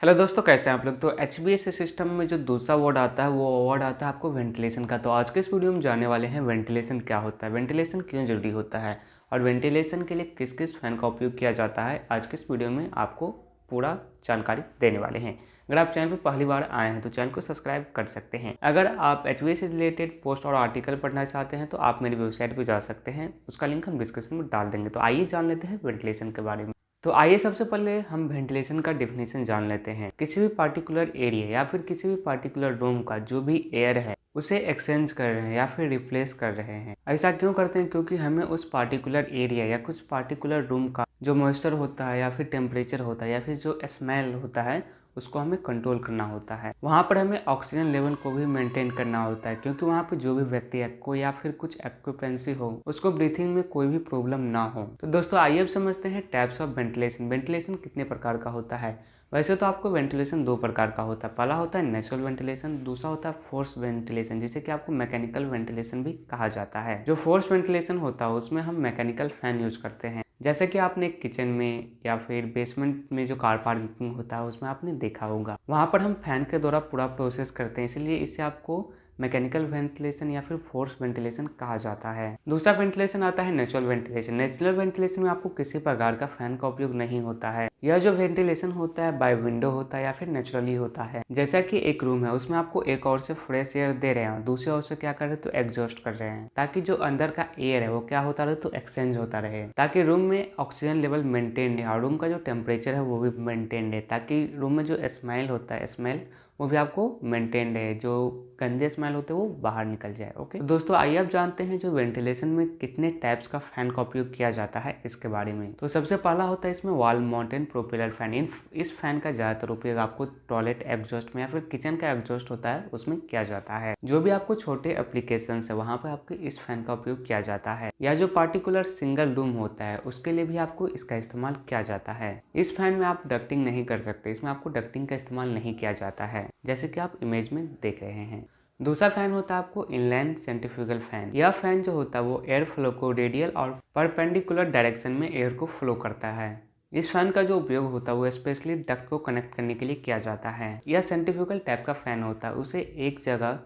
Hello दोस्तों, कैसे हैं आप लोग। तो HBS सिस्टम में जो दूसरा वर्ड आता है वो वर्ड आता है आपको वेंटिलेशन का। तो आज के इस वीडियो में जानने वाले हैं वेंटिलेशन क्या होता है, वेंटिलेशन क्यों जरूरी होता है और वेंटिलेशन के लिए किस किस फैन का उपयोग किया जाता है। आज के इस वीडियो में आपको पूरा जानकारी देने वाले हैं। अगर आप चैनल पर पहली बार आए हैं तो चैनल को सब्सक्राइब कर सकते हैं। अगर आप HBS से रिलेटेड पोस्ट और आर्टिकल पढ़ना चाहते हैं तो आप मेरी वेबसाइट पर जा सकते हैं, उसका लिंक हम डिस्क्रिप्शन में डाल देंगे। तो आइए जान लेते हैं वेंटिलेशन के बारे में। तो आइए सबसे पहले हम वेंटिलेशन का डेफिनेशन जान लेते हैं। किसी भी पार्टिकुलर एरिया या फिर किसी भी पार्टिकुलर रूम का जो भी एयर है उसे एक्सचेंज कर रहे हैं या फिर रिप्लेस कर रहे हैं। ऐसा क्यों करते हैं? क्योंकि हमें उस पार्टिकुलर एरिया या कुछ पार्टिकुलर रूम का जो मॉइस्चर होता है या फिर टेम्परेचर होता है या फिर जो स्मेल होता है उसको हमें कंट्रोल करना होता है। वहाँ पर हमें ऑक्सीजन लेवल को भी मेंटेन करना होता है, क्योंकि वहाँ पे जो भी व्यक्ति है को या फिर कुछ एक्यूपेंसी हो उसको ब्रीथिंग में कोई भी प्रॉब्लम ना हो। तो दोस्तों आइए अब समझते हैं टाइप्स ऑफ वेंटिलेशन। वेंटिलेशन कितने प्रकार का होता है? वैसे तो आपको वेंटिलेशन दो प्रकार का होता है। पहला होता है नेचुरल वेंटिलेशन, दूसरा होता है फोर्स वेंटिलेशन, जिसे कि आपको मैकेनिकल वेंटिलेशन भी कहा जाता है। जो फोर्स वेंटिलेशन होता है उसमें हम मैकेनिकल फैन यूज करते हैं, जैसे कि आपने किचन में या फिर बेसमेंट में जो कार पार्किंग होता है उसमें आपने देखा होगा, वहाँ पर हम फैन के द्वारा पूरा प्रोसेस करते हैं, इसलिए इसे आपको मैकेनिकल वेंटिलेशन या फिर फोर्स वेंटिलेशन कहा जाता है। दूसरा वेंटिलेशन आता है नेचुरल वेंटिलेशन। नेचुरल वेंटिलेशन में आपको किसी प्रकार का फैन का उपयोग नहीं होता है। यह जो वेंटिलेशन होता है बाय विंडो होता है या फिर नेचुरली होता है। जैसा कि एक रूम है उसमें आपको एक ओर से फ्रेश एयर दे रहे हैं और दूसरी ओर से क्या कर रहे हैं तो एग्जॉस्ट कर रहे हैं, ताकि जो अंदर का एयर है वो क्या होता रहे तो एक्सचेंज होता रहे, ताकि रूम में ऑक्सीजन लेवल मेंटेन है और रूम का जो टेम्परेचर है वो भी मेंटेन है, ताकि रूम में जो स्मेल होता है स्मेल वो भी आपको मेंटेन है, जो गंदे स्मेल होते हैं वो बाहर निकल जाए। ओके तो दोस्तों आइए आप जानते हैं जो वेंटिलेशन में कितने टाइप्स का फैन का उपयोग किया जाता है इसके बारे में। तो सबसे पहला होता है इसमें वॉल माउंटेन प्रोपेलर फैन। इस फैन का ज़्यादातर उपयोग आपको टॉयलेट एग्जॉस्ट में या फिर किचन का एग्जॉस्ट होता है उसमें किया जाता है। जो भी आपको छोटे एप्लीकेशन है वहाँ पर आपको इस फैन का उपयोग किया जाता है, या जो पार्टिकुलर सिंगल रूम होता है उसके लिए भी आपको इसका इस्तेमाल किया जाता है। इस फैन में आप डक्टिंग नहीं कर सकते, इसमें आपको डक्टिंग का इस्तेमाल नहीं किया जाता है, जैसे कि आप इमेज में देख रहे हैं। दूसरा फैन होता है आपको इनलाइन सेंट्रीफ्यूगल फैन। यह फैन जो होता है वो एयर फ्लो को रेडियल और परपेंडिकुलर डायरेक्शन में एयर को फ्लो करता है। इस फैन का जो उपयोग होता है वो स्पेशली डक्ट को कनेक्ट करने के लिए किया जाता है। यह सेंट्रीफ्यूगल टाइप का फैन होता है, उसे एक जगह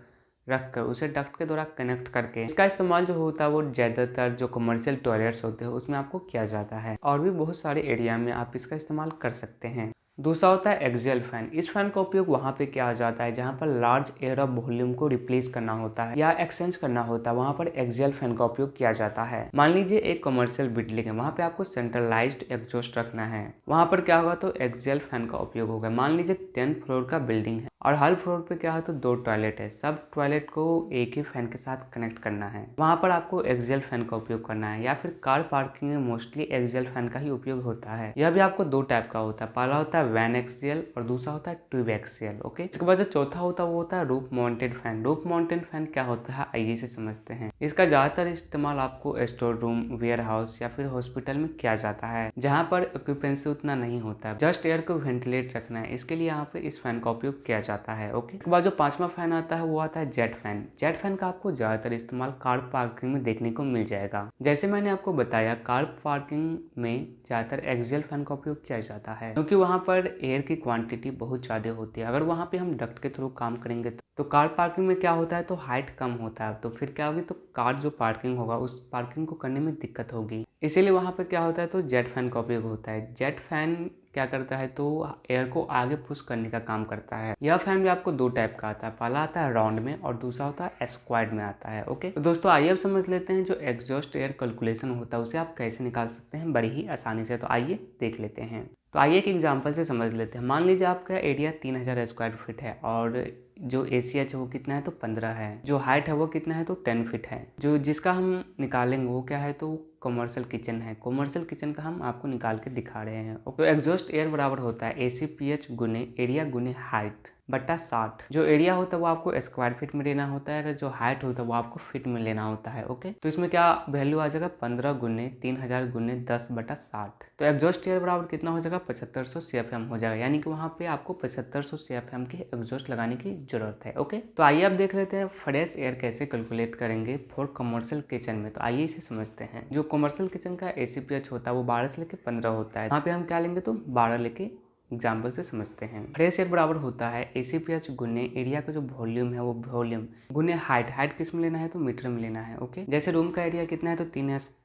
रखकर उसे डक्ट के द्वारा कनेक्ट करके इसका इस्तेमाल जो होता है वो ज़्यादातर जो कमर्शियल टॉयलेट्स होते हैं उसमें आपको किया जाता है, और भी बहुत सारे एरिया में आप इसका इस्तेमाल कर सकते हैं। दूसरा होता है एक्सियल फैन। इस फैन का उपयोग वहाँ पे किया जाता है जहाँ पर लार्ज एयर ऑफ वॉल्यूम को रिप्लेस करना होता है या एक्सचेंज करना होता है, वहाँ पर एक्सियल फैन का उपयोग किया जाता है। मान लीजिए एक कमर्शियल बिल्डिंग है, वहाँ पे आपको सेंट्रलाइज्ड एग्जॉस्ट रखना है, वहाँ पर क्या होगा तो एक्सियल फैन का उपयोग होगा। मान लीजिए 10th फ्लोर का बिल्डिंग है और हर फ्लोर पे क्या है तो 2 टॉयलेट है, सब टॉयलेट को एक ही फैन के साथ कनेक्ट करना है, वहाँ पर आपको एक्सियल फैन का उपयोग करना है। या फिर कार पार्किंग में मोस्टली एक्सियल फैन का ही उपयोग होता है। यह भी आपको 2 टाइप का होता है, पहला होता है वैन एक्सियल और दूसरा होता है ट्यूब एक्सियल। ओके, इसके बाद जो चौथा होता है वो होता है roof mounted fan. Roof mounted fan क्या होता है आइए से समझते हैं। इसका ज्यादातर इस्तेमाल आपको स्टोर रूम, वेयर हाउस या फिर हॉस्पिटल में किया जाता है, जहाँ पर ऑक्यूपेंसी उतना नहीं होता है, जस्ट एयर को वेंटिलेट रखना है, इसके लिए यहाँ पे इस फैन का उपयोग किया जाता है। ओके, इसके बाद जो पांचवा फैन आता है वो आता है जेट फैन। जेट फैन का आपको ज्यादातर इस्तेमाल कार पार्किंग में देखने को मिल जाएगा। जैसे मैंने आपको बताया कार पार्किंग में ज्यादातर एक्सियल फैन का उपयोग किया जाता है, क्योंकि वहाँ पर एयर की क्वांटिटी बहुत ज्यादा होती है। अगर वहाँ पे हम डक्ट के थ्रू काम करेंगे तो कार पार्किंग में क्या होता है तो हाइट कम होता है, तो फिर क्या होगी तो कार जो पार्किंग होगा उस पार्किंग को करने में दिक्कत होगी, इसीलिए वहाँ पे क्या होता है तो जेट फैन का उपयोग होता है। जेट फैन क्या करता है तो एयर को आगे पुश करने का काम करता है। यह फैन भी आपको 2 टाइप का आता है, पहला आता है राउंड में और दूसरा होता है स्क्वाड में आता है। ओके तो दोस्तों आइए अब समझ लेते हैं जो एग्जॉस्ट एयर कैलकुलेशन होता है उसे आप कैसे निकाल सकते हैं बड़ी ही आसानी से। तो आइए देख लेते हैं। तो आइए एक एग्जाम्पल से समझ लेते हैं। मान लीजिए आपका एरिया 3000 स्क्वायर फीट है और जो ACH है वो कितना है तो 15 है, जो हाइट है वो कितना है तो 10 फीट है। जो जिसका हम निकालेंगे वो क्या है तो कमर्शियल किचन है। कमर्शियल किचन का हम आपको निकाल के दिखा रहे हैं। तो एग्जॉस्ट एयर बराबर होता है ACPH गुने एरिया गुने हाइट बटा 60। जो एरिया होता है वो आपको स्क्वायर फीट में लेना होता है और जो हाइट होता है वो आपको फीट में लेना होता है। ओके तो इसमें क्या वैल्यू आ जाएगा 15 गुने 3000 गुने 10 बटा 60। तो एग्जॉस्ट एयर बराबर कितना हो जाएगा 7500 CFM हो जाएगा, यानी कि वहाँ पे आपको 7500 CFM के एग्जॉस्ट लगाने की जरूरत है। ओके तो आइए अब देख लेते हैं फ्रेश एयर कैसे कैलकुलेट करेंगे फॉर कमर्शियल किचन में। तो आइए इसे समझते हैं। जो कमर्शियल किचन का ACPH होता है वो 12 से लेकर 15 होता है, यहाँ पे हम क्या लेंगे तो 12 लेके एग्जाम्पल से समझते हैं। रेशियो बराबर होता है ACPH गुने एरिया का जो वॉल्यूम है वो वॉल्यूम गुने हाइट किस में लेना है तो मीटर में लेना है। ओके, जैसे रूम का एरिया कितना है तो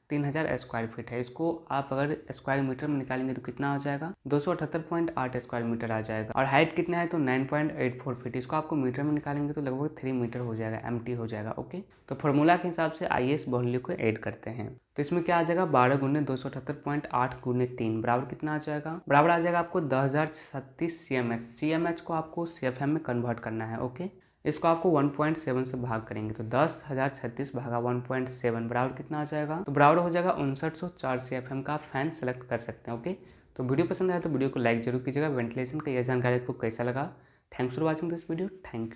3000 स्क्वायर फीट है। इसको आप अगर स्क्वायर मीटर में निकालेंगे तो कितना आ जाएगा 278.8 स्क्वायर मीटर आ जाएगा। और हाइट कितना है तो 9.84 फीट। इसको आपको मीटर में निकालेंगे तो लगभग 3 मीटर हो जाएगा, MT हो जाएगा। ओके, तो फॉर्मूला के हिसाब से IS वैल्यू को ऐड करते हैं तो इसमें क्या आ जाएगा 12 गुने 278.8 गुने 3 बराबर कितना आ जाएगा, बराबर आ जाएगा आपको 10,036 CMH। CMH को आपको CFM में कन्वर्ट करना है। ओके, इसको आपको 1.7 से भाग करेंगे तो 10,036 भागा 1.7 बराबर कितना आ जाएगा, तो बराबर हो जाएगा 5904 CFM का आप फैन सेलेक्ट कर सकते हैं। ओके, तो वीडियो पसंद आया तो वीडियो को लाइक जरूर कीजिएगा। वेंटिलेशन का यह जानकारी आपको कैसा लगा। Thanks for watching this video. Thank you.